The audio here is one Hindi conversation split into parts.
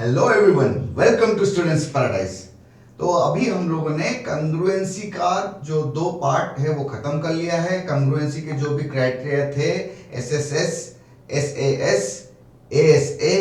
Hello everyone, welcome to students paradise. तो अभी हम लोगों ने कंग्रुएंसी का जो दो पार्ट है वो खत्म कर लिया है। कंग्रुएंसी के जो भी क्राइटेरिया थे एसएसएस, एसएएस, एएसए,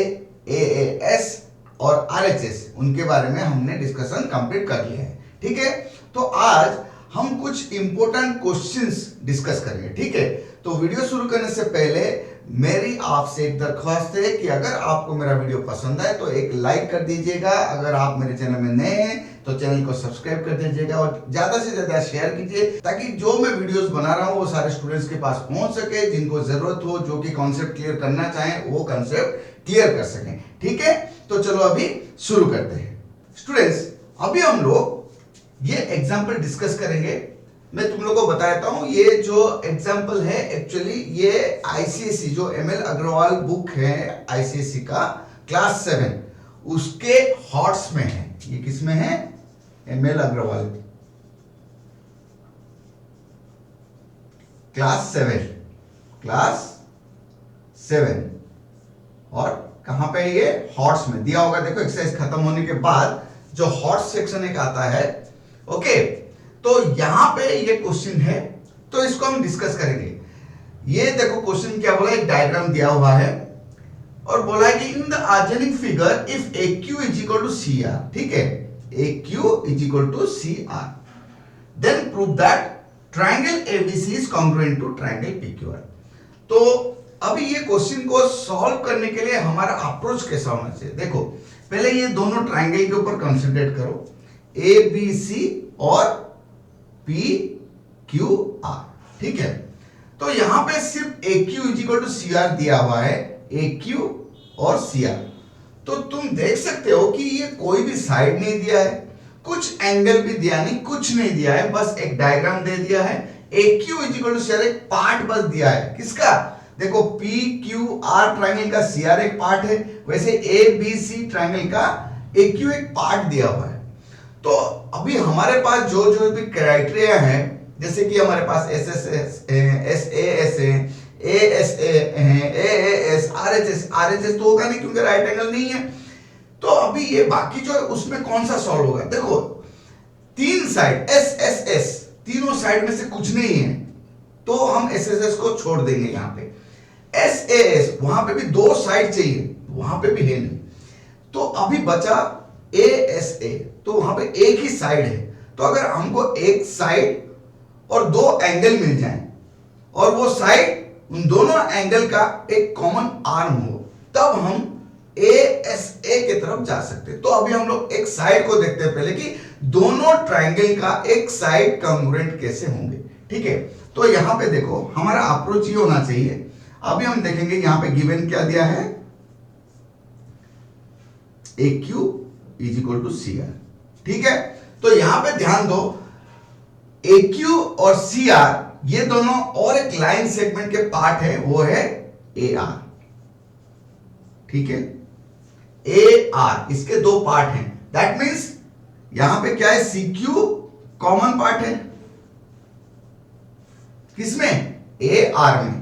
एएएस और आरएचएस, उनके बारे में हमने डिस्कशन कंप्लीट कर लिया है। ठीक है, तो आज हम कुछ इंपॉर्टेंट क्वेश्चंस डिस्कस करेंगे। ठीक है, तो वीडियो शुरू करने से पहले मेरी आपसे एक दरख्वास्त है कि अगर आपको मेरा वीडियो पसंद आए तो एक लाइक कर दीजिएगा। अगर आप मेरे चैनल में नए हैं तो चैनल को सब्सक्राइब कर दीजिएगा और ज्यादा से ज्यादा शेयर कीजिए ताकि जो मैं वीडियोस बना रहा हूं वो सारे स्टूडेंट्स के पास पहुंच सके, जिनको जरूरत हो, जो कि कॉन्सेप्ट क्लियर करना चाहें वो कॉन्सेप्ट क्लियर कर सकें। ठीक है, तो चलो अभी शुरू करते हैं। स्टूडेंट्स, अभी हम लोग ये एग्जाम्पल डिस्कस करेंगे। मैं तुम लोगों को बताता हूं, ये जो एग्जाम्पल है एक्चुअली ये आईसीएसई जो एमएल अग्रवाल बुक है आईसीएसई का क्लास 7 उसके हॉट्स में है। ये किस में है? एमएल अग्रवाल क्लास 7 और कहां पे ये हॉट्स में दिया होगा। देखो एक्सरसाइज खत्म होने के बाद जो हॉट सेक्शन एक आता है, ओके, तो यहां पे ये क्वेश्चन है तो इसको हम डिस्कस करेंगे। ये देखो क्वेश्चन क्या बोला, एक डायग्राम दिया हुआ है और बोला है कि in the adjoining figure if AQ is equal to CR, ठीक है, AQ is equal to CR, then prove that triangle ABC is congruent to triangle PQR। तो अभी ये क्वेश्चन को सॉल्व करने के लिए हमारा अप्रोच कैसा होना चाहिए? देखो पहले ये दोनों ट्रायंगल के ऊपर कंसंट्रेट करो, ABC और PQR, ठीक है। तो यहां पे सिर्फ AQ is equal to CR दिया हुआ है, AQ और CR। तो तुम देख सकते हो कि ये कोई भी साइड नहीं दिया है, कुछ एंगल भी दिया नहीं, कुछ नहीं दिया है, बस एक डायग्राम दे दिया है। AQ is equal to CR एक पार्ट बस दिया है, किसका? देखो PQR ट्रायंगल का CR एक पार्ट है, वैसे ABC ट्रायंगल का AQ एक पार्ट दिया हुआ है। तो अभी हमारे पास जो जो भी क्राइटेरिया है, जैसे कि हमारे पास एसएसएस है, एसएएस है, एएसए है, एएएस, आरएचएस तो होगा नहीं क्योंकि राइट एंगल नहीं है। तो अभी ये बाकी जो है उसमें कौन सा सॉल्व होगा? देखो तीन साइड एसएसएस, तीनों साइड में से कुछ नहीं है तो हम एसएसएस को छोड़ देंगे। यहाँ पे एसएएस, वहां पे भी दो साइड चाहिए, वहां पे भी है नहीं, तो अभी बचा एएसए, तो वहां पे एक ही साइड है। तो अगर हमको एक साइड और दो एंगल मिल जाए और वो साइड उन दोनों एंगल का एक कॉमन आर्म हो, तब हम एएसए की तरफ जा सकते हैं। तो अभी हम लोग एक साइड को देखते हैं पहले कि दोनों ट्रायंगल का एक साइड कॉन्ग्रुएंट कैसे होंगे। ठीक है, तो यहां पे देखो हमारा अप्रोच ये होना चाहिए। अभी हम देखेंगे यहां पे गिवन क्या दिया है, AQ is equal to CR, ठीक है। तो यहां पे ध्यान दो, AQ और CR ये दोनों और एक लाइन सेगमेंट के पार्ट है, वो है AR, ठीक है। AR इसके दो पार्ट हैं, दैट मींस यहां पे क्या है, CQ कॉमन पार्ट है, किसमें? AR में।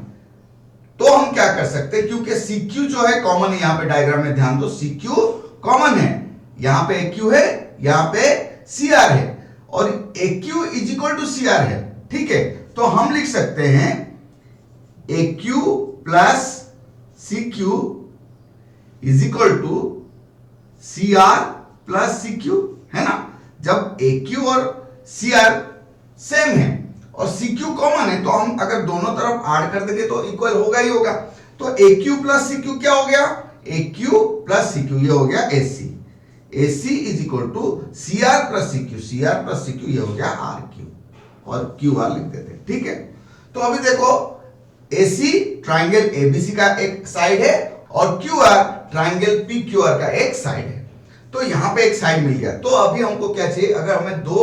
तो हम क्या कर सकते हैं, क्योंकि CQ जो है कॉमन है, यहां पे डायग्राम में ध्यान दो, CQ कॉमन है, यहां पे AQ है, यहां पे CR है और AQ is equal to CR है, ठीक है। तो हम लिख सकते हैं AQ plus CQ is equal to CR plus CQ, है ना। जब AQ और CR सेम है और CQ कॉमन है तो हम अगर दोनों तरफ ऐड कर देंगे तो इक्वल होगा ही होगा। तो AQ प्लस CQ क्या हो गया? AQ प्लस CQ, ये हो गया AC। AC is equal to CR plus CQ, CR plus CQ, ये हो गया RQ और QR लिख देते हैं, ठीक है। तो अभी देखो AC ट्रायंगल ABC का एक साइड है और QR ट्रायंगल PQR का एक साइड है। तो यहां पे एक साइड मिल गया। तो अभी हमको क्या चाहिए, अगर हमें दो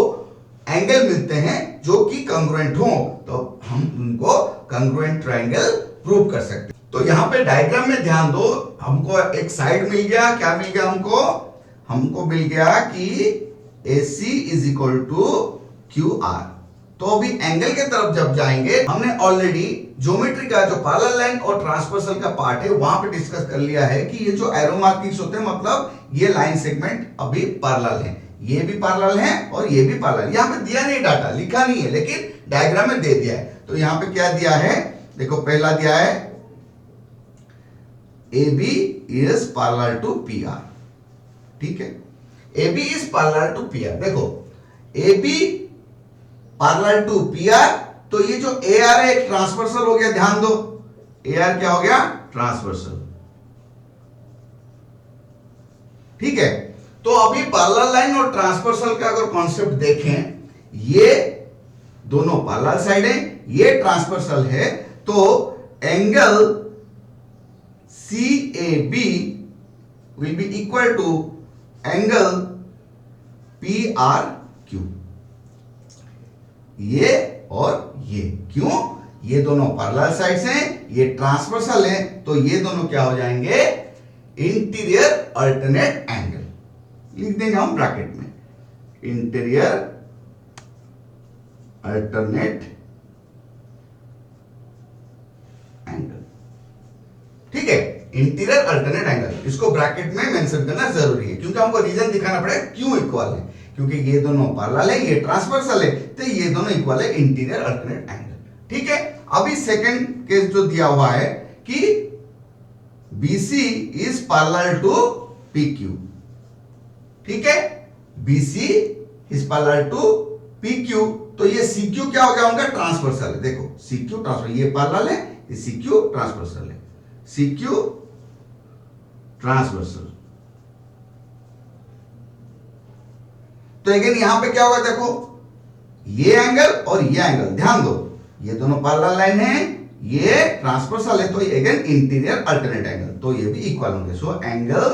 एंगल मिलते हैं जो कि कॉन्ग्रुएंट हो तो हम उनको कॉन्ग्रुएंट ट्रायंगल प्रूव कर सकते हैं। तो यहां पे डायग्राम में ध्यान दो, हमको एक साइड मिल गया, क्या मिल गया हमको मिल गया कि AC is equal to QR। तो अभी एंगल के तरफ जब जाएंगे, हमने ऑलरेडी ज्योमेट्री का जो पैरेलल लाइन और ट्रांसवर्सल का पार्ट है वहां पे डिस्कस कर लिया है कि ये जो एरो मार्किंग्स होते हैं मतलब ये लाइन सेगमेंट अभी पैरेलल है, ये भी पैरेलल है और ये भी पैरेलल। यहां पे दिया नहीं डाटा, लिखा नहीं है, लेकिन डायग्राम में दे दिया है। तो यहां पे क्या दिया है, देखो पहला दिया है AB is parallel to PR, ठीक है, AB is parallel to PR। देखो AB पैरेलल टू PR, तो ये जो AR है एक ट्रांसवर्सल हो गया, ध्यान दो AR क्या हो गया, ट्रांसवर्सल, ठीक है। तो अभी पैरेलल लाइन और ट्रांसवर्सल का अगर कॉन्सेप्ट देखें, ये दोनों पैरेलल साइड है, ये ट्रांसवर्सल है, तो angle CAB will be equal to angle PRQ, ये और ये, क्यों, ये दोनों पैरेलल साइड्स हैं, ये ट्रांसवर्सल हैं, तो ये दोनों क्या हो जाएंगे, इंटीरियर अल्टरनेट एंगल, लिख देंगे हम ब्रैकेट में, इंटीरियर अल्टरनेट एंगल, ठीक है, इंटीरियर अल्टरनेट एंगल, इसको ब्रैकेट में मेंशन करना जरूरी है क्योंकि हमको रीजन दिखाना पड़ेगा क्यों इक्वल है, क्योंकि ये दोनों पैरेलल है, ये ट्रांसवर्सल है, तो ये दोनों इक्वल है, इंटीरियर अल्टरनेट एंगल, ठीक है। अभी सेकंड केस जो दिया हुआ है कि BC is parallel to PQ, ठीक है, BC is parallel to PQ, तो ये CQ क्या हो गया, उनका ट्रांसवर्सल है, देखो CQ ट्रांसवर्सल, ये पैरेलल है, ये CQ ट्रांसवर्सल है, CQ ट्रांसवर्सल। तो अगेन यहां पे क्या होगा, देखो ये एंगल और ये एंगल, ध्यान दो ये दोनों पैरेलल लाइन है, ये ट्रांसवर्सल है, तो ये अगेन इंटीरियर अल्टरनेट एंगल, तो ये भी इक्वल होंगे। So angle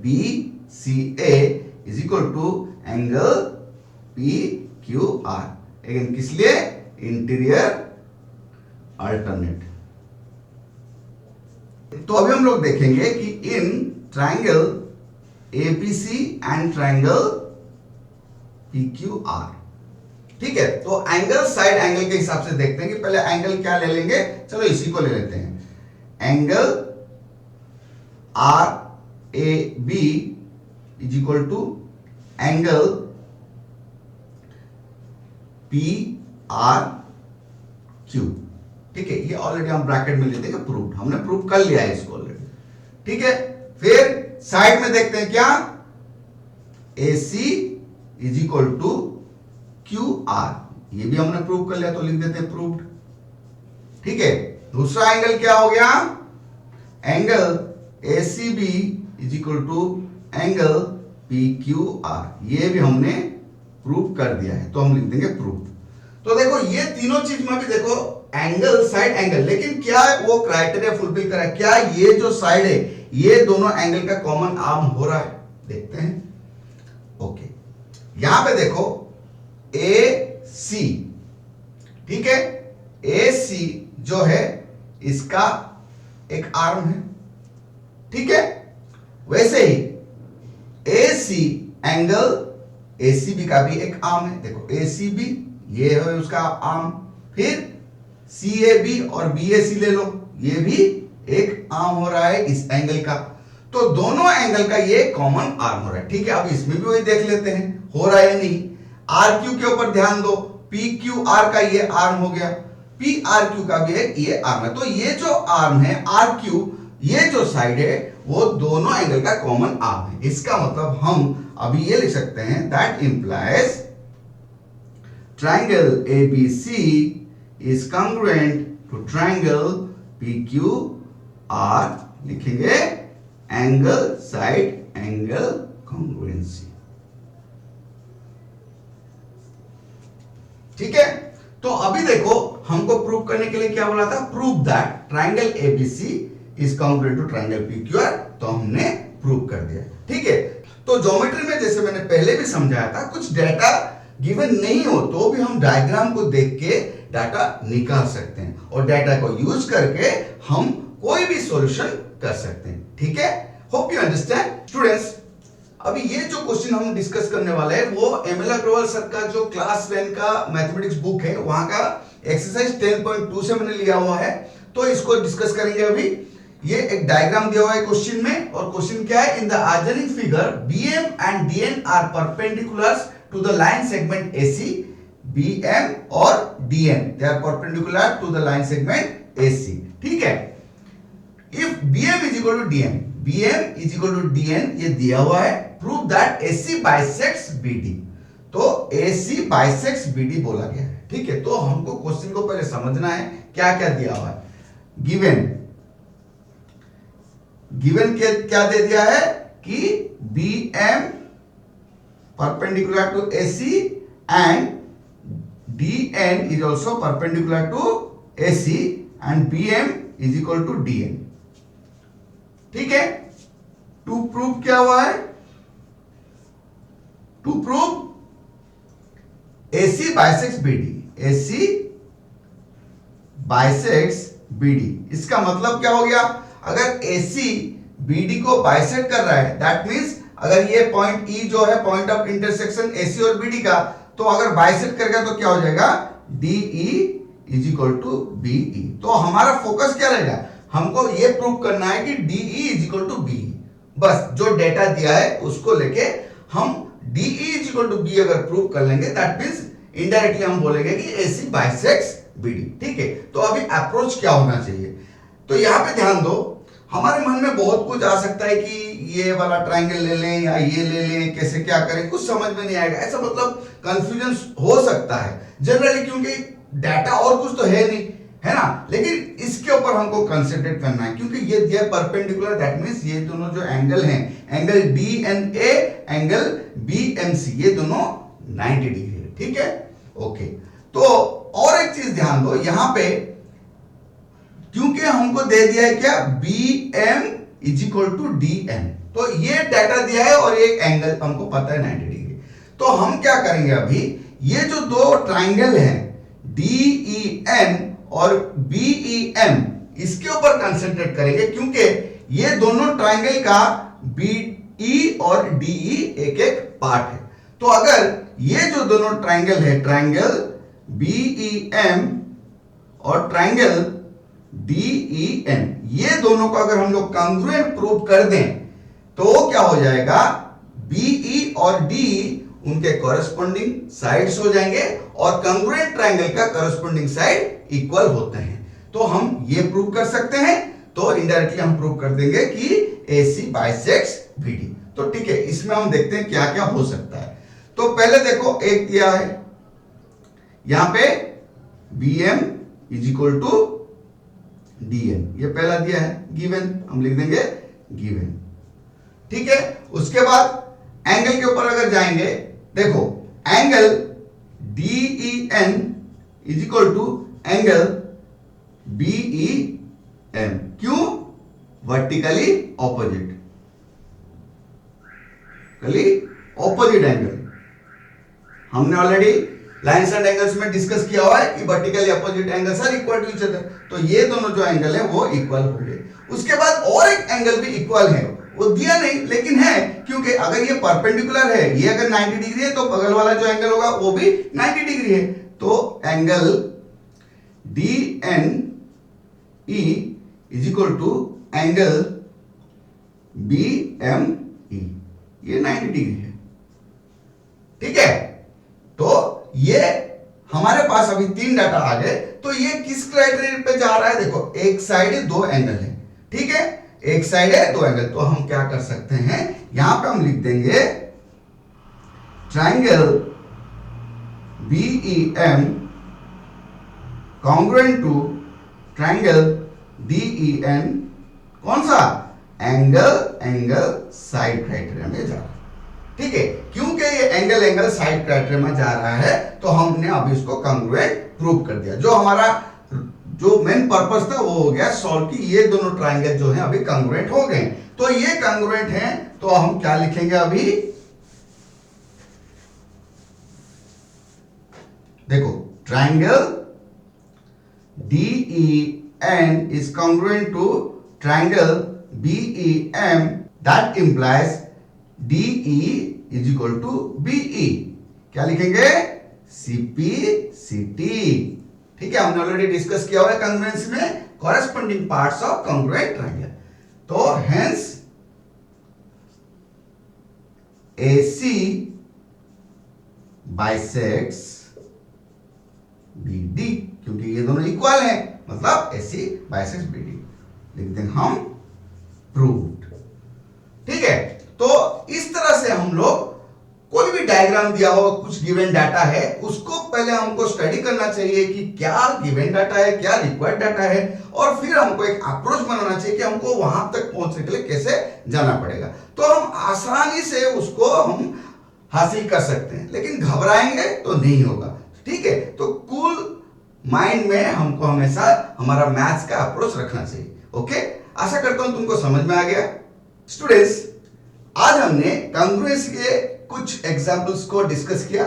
BCA is equal to angle PQR, again किस लिए, इंटीरियर अल्टरनेट। तो अभी हम लोग देखेंगे कि in triangle ABC and triangle PQR, ठीक है। तो एंगल साइड एंगल के हिसाब से देखते हैं कि पहले एंगल क्या ले लेंगे, चलो इसी को ले लेते हैं, angle RAB is equal to angle PRQ, ठीक है, ये ऑलरेडी हम ब्रैकेट में लेते हैं, प्रूव, हमने प्रूव कर लिया है इसको ऑलरेडी, ठीक है। फिर साइड में देखते हैं क्या, AC is equal to QR, ये भी हमने प्रूव कर लिया, तो लिख देते हैं प्रूव्ड, ठीक है। दूसरा एंगल क्या हो गया, angle ACB is equal to angle PQR, ये भी हमने प्रूव कर दिया है, तो हम लिख देंगे प्रूव। तो देखो ये तीनों चीज में भी देखो एंगल साइड एंगल, लेकिन क्या वो क्राइटेरिया फुलफिल करा, क्या ये जो साइड है ये दोनों एंगल का कॉमन आर्म हो रहा है, देखते हैं। ओके, यहां पे देखो AC, ठीक है, AC जो है इसका एक आर्म है, ठीक है, वैसे ही AC एंगल ACB का भी एक आर्म है, देखो ACB ये है उसका आर्म, फिर CAB और BAC ले लो, ये भी एक आर्म हो रहा है इस एंगल का, तो दोनों एंगल का ये कॉमन आर्म हो रहा है, ठीक है। अब इसमें भी वही देख लेते हैं हो रहा है नहीं, RQ के ऊपर ध्यान दो, PQR का ये आर्म हो गया, PRQ का भी है ये आर्म है, तो ये जो आर्म है RQ, ये जो साइड है वो दोनों एंगल का कॉमन आर्म है, इसका मतलब हम अभी ये लिख सकते हैं that implies triangle ABC is congruent to triangle PQR, लिखेंगे एंगल साइड एंगल कॉन्ग्रुएंसी, ठीक है। तो अभी देखो हमको प्रूव करने के लिए क्या बोला था, prove that triangle ABC is congruent to triangle PQR, तो हमने प्रूव कर दिया, ठीक है। तो ज्योमेट्री में जैसे मैंने पहले भी समझाया था, कुछ डाटा गिवन नहीं हो तो भी हम डायग्राम को देख के डाटा निकाल सकते हैं और डाटा को यूज करके हम कोई भी सॉल्यूशन कर सकते हैं, ठीक है। Hope you understand students. अभी ये जो क्वेश्चन हम डिस्कस करने वाले हैं वो ML अग्रवाल सर का जो क्लास 10 का मैथमेटिक्स बुक है वहां का एक्सरसाइज 10.2 से मैंने लिया हुआ है, तो इसको डिस्कस करेंगे अभी। ये एक डायग्राम दिया हुआ है क्वेश्चन में, और क्वेश्चन क्या है, in the adjoining figure BM and DN are perpendicular to the line segment AC, BM और DN they are perpendicular to the line segment AC, ठीक है। If BM is equal to DN, BM is equal to DN ये दिया हुआ है, prove that AC bisects BD, तो AC बाइसेक्ट्स BD बोला गया है, ठीक है। तो हमको क्वेश्चन को पहले समझना है क्या क्या दिया हुआ है। गिवन क्या दे दिया है कि BM perpendicular to AC and DN is also perpendicular to AC and BM is equal to DN, ठीक है। टू प्रूव क्या हुआ है, to prove AC bisects BD, AC bisects BD, इसका मतलब क्या हो गया, अगर AC BD को बाइसेक्ट कर रहा है, दैट मींस अगर ये पॉइंट E जो है पॉइंट ऑफ इंटरसेक्शन AC और BD का, तो अगर बाइसेक्ट करेगा तो क्या हो जाएगा, DE is equal to BE। तो हमारा फोकस क्या रहेगा, हमको ये प्रूव करना है कि DE is equal to BE, बस जो डेटा दिया है उसको लेके हम DE is equal to BE अगर प्रूव कर लेंगे, दैट मींस इनडायरेक्टली हम बोलेंगे कि AC बाइसेक्ट्स BD, ठीक है। तो अभी अप्रोच क्या होना चाहिए, तो यहां पे ध्यान दो, हमारे मन में बहुत कुछ आ सकता है कि ये वाला ट्रायंगल ले लें या ये ले लें, कैसे क्या करें, कुछ समझ में नहीं आएगा, ऐसा मतलब कंफ्यूजन हो सकता है जनरली, क्योंकि डाटा और कुछ तो है नहीं, है ना। लेकिन इसके ऊपर हमको कंसंट्रेट करना है, क्योंकि ये दिया परपेंडिकुलर, दैट मींस ये दोनों जो एंगल हैं, एंगल DNA, एंगल BMC, ये दोनों 90 डिग्री है, ठीक है, ओके। तो और एक चीज ध्यान दो, यहां पे क्योंकि हमको दे दिया है क्या, BM is equal to DN, तो ये डाटा दिया है और एक एंगल हमको पता है 90 डिग्री। तो हम क्या करेंगे अभी, ये जो दो ट्राइंगल हैं DEN और BEM, इसके ऊपर कंसंट्रेट करेंगे, क्योंकि ये दोनों ट्राइंगल का BE और DE एक एक पार्ट है। तो अगर ये जो दोनों ट्राइंगल है, ट्राइंगल BEM और ट्राइंगल DEN, ये दोनों को अगर हम लोग कांग्रुएंट प्रूव कर दें, तो क्या हो जाएगा, BE और DE उनके कॉरेस्पॉन्डिंग साइड्स हो जाएंगे और कांग्रुएंट ट्रायंगल का कॉरेस्पॉन्डिंग साइड इक्वल होते हैं। तो हम ये प्रूव कर सकते हैं, तो इनडायरेक्टली हम प्रूव कर देंगे कि AC बाइसेक्ट्स BD। तो ठीक है, इसमें हम देखते हैं क्या क्या हो सकता है। तो पहले देखो, एक दिया है यहां पे BM is equal to DN, ये पहला दिया है, गिवन, हम लिख देंगे गिवन, ठीक है। उसके बाद एंगल के ऊपर अगर जाएंगे, देखो angle DEN is equal to angle BEM, क्यों, वर्टिकली ऑपोजिट, ऑपोजिट एंगल। हमने ऑलरेडी लाइन्स एंड एंगल्स में डिस्कस किया हुआ है कि vertically opposite angles are equal to each other, तो ये दोनों जो एंगल है वो इक्वल होंगे। उसके बाद और एक एंगल भी इक्वल है, वो दिया नहीं लेकिन है, क्योंकि अगर ये परपेंडिकुलर है, ये अगर 90 डिग्री है, तो बगल वाला जो एंगल होगा वो भी 90 डिग्री है। तो angle DNE is equal to angle BME, ये 90 डिग्री है, ठीक है। तो ये हमारे पास अभी 3 डाटा आ गए। तो ये किस क्राइटेरिया पे जा रहा है, देखो एक साइड है, 2 एंगल है, ठीक है, एक साइड है 2 एंगल। तो हम क्या कर सकते हैं, यहां पे हम लिख देंगे triangle BEM congruent to triangle DEN, कौन सा, एंगल साइड क्राइटेरिया में जा रहा है, ठीक है। क्योंकि ये एंगल साइड क्राइटेरिया में जा रहा है, तो हमने अभी इसको कॉन्ग्रुएंट प्रूव कर दिया। जो हमारा जो मेन पर्पस था वो हो गया सॉल्व, की ये दोनों ट्राइंगल जो है अभी कॉन्ग्रुएंट हो गए। तो ये कॉन्ग्रुएंट हैं, तो हम क्या लिखेंगे अभी, देखो triangle DEN is congruent to triangle BEM, that implies DE is equal to BE। क्या लिखेंगे, CP CT, ठीक है, हमने ऑलरेडी डिस्कस किया हुआ है कॉन्ग्रुएंसी में corresponding parts of congruent triangle. तो हेंस AC बाइसेक्ट्स BD, क्योंकि ये दोनों इक्वल हैं, मतलब AC बाइसेक्ट्स BD लिख दें हम प्रूव्ड। ठीक है, तो इस तरह से हम लोग कोई भी डायग्राम दिया हो, कुछ गिवन डाटा है, उसको पहले हमको स्टडी करना चाहिए कि क्या गिवन डाटा है, क्या रिक्वायर्ड डाटा है, और फिर हमको एक अप्रोच बनाना चाहिए कि हमको वहां तक पहुंचने के लिए कैसे जाना पड़ेगा। तो हम आसानी से उसको हम हासिल कर सकते हैं, लेकिन घबराएंगे तो नहीं होगा। ठीक है, तो कूल माइंड में हमको हमेशा हमारा मैथ्स का अप्रोच रखना चाहिए। ओके, आशा करता हूं तुमको समझ में आ गया। स्टूडेंट्स, आज हमने कॉन्ग्रुएंसी के कुछ एग्जाम्पल्स को डिस्कस किया।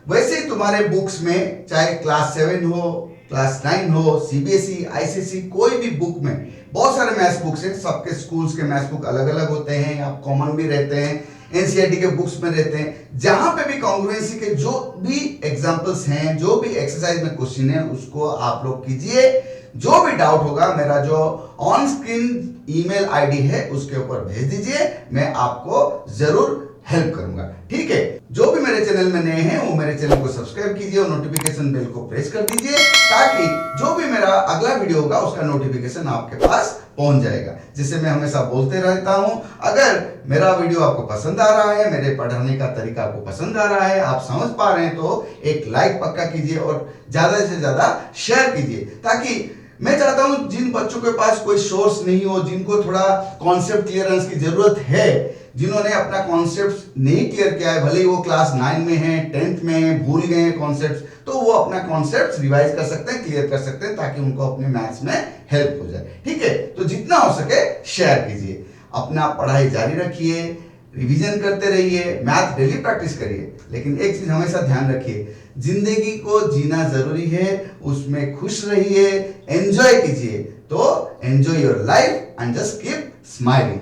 वैसे ही तुम्हारे बुक्स में, चाहे क्लास 7 हो, क्लास 9 हो, CBSE, ICSE, कोई भी बुक में बहुत सारे मैथ्स बुक्स हैं। सबके स्कूल्स के मैथ्स बुक अलग अलग होते हैं, आप कॉमन भी रहते हैं, NCERT के बुक्स में रहते हैं। जहां पे भी कॉन्ग्रुएंसी के जो भी एग्जाम्पल्स हैं, जो भी एक्सरसाइज में क्वेश्चन है, उसको आप लोग कीजिए। जो भी डाउट होगा, मेरा जो ऑन स्क्रीन ईमेल आईडी है उसके ऊपर भेज दीजिए, मैं आपको जरूर हेल्प करूंगा। ठीक है, जो भी मेरे चैनल में नए हैं वो मेरे चैनल को सब्सक्राइब कीजिए और नोटिफिकेशन बेल को प्रेस कर दीजिए, ताकि जो भी मेरा अगला वीडियो होगा उसका नोटिफिकेशन आपके पास पहुंच जाएगा। जिसे मैं हमेशा बोलते रहता हूं, अगर मेरा वीडियो आपको पसंद आ रहा है, मेरे पढ़ाने का तरीका आपको पसंद आ रहा है, आप समझ पा रहे हैं, तो एक लाइक पक्का कीजिए और ज्यादा से ज्यादा शेयर कीजिए, ताकि मैं चाहता हूं जिन बच्चों के पास कोई सोर्स नहीं हो, जिनको थोड़ा कॉन्सेप्ट क्लियरेंस की जरूरत है, जिन्होंने अपना कॉन्सेप्ट नहीं क्लियर किया है, भले ही वो क्लास 9 में है, 10th में है, भूल गए हैं कॉन्सेप्ट, तो वो अपना कॉन्सेप्ट रिवाइज कर सकते हैं, क्लियर कर सकते हैं, ताकि उनको अपने मैथ्स में हेल्प हो जाए। ठीक है, तो जितना हो सके शेयर कीजिए, अपना पढ़ाई जारी रखिए, रिवीजन करते रहिए, मैथ डेली प्रैक्टिस करिए। लेकिन एक चीज हमेशा ध्यान रखिए, जिंदगी को जीना जरूरी है, उसमें खुश रहिए, एंजॉय कीजिए। तो enjoy your life and just keep smiling.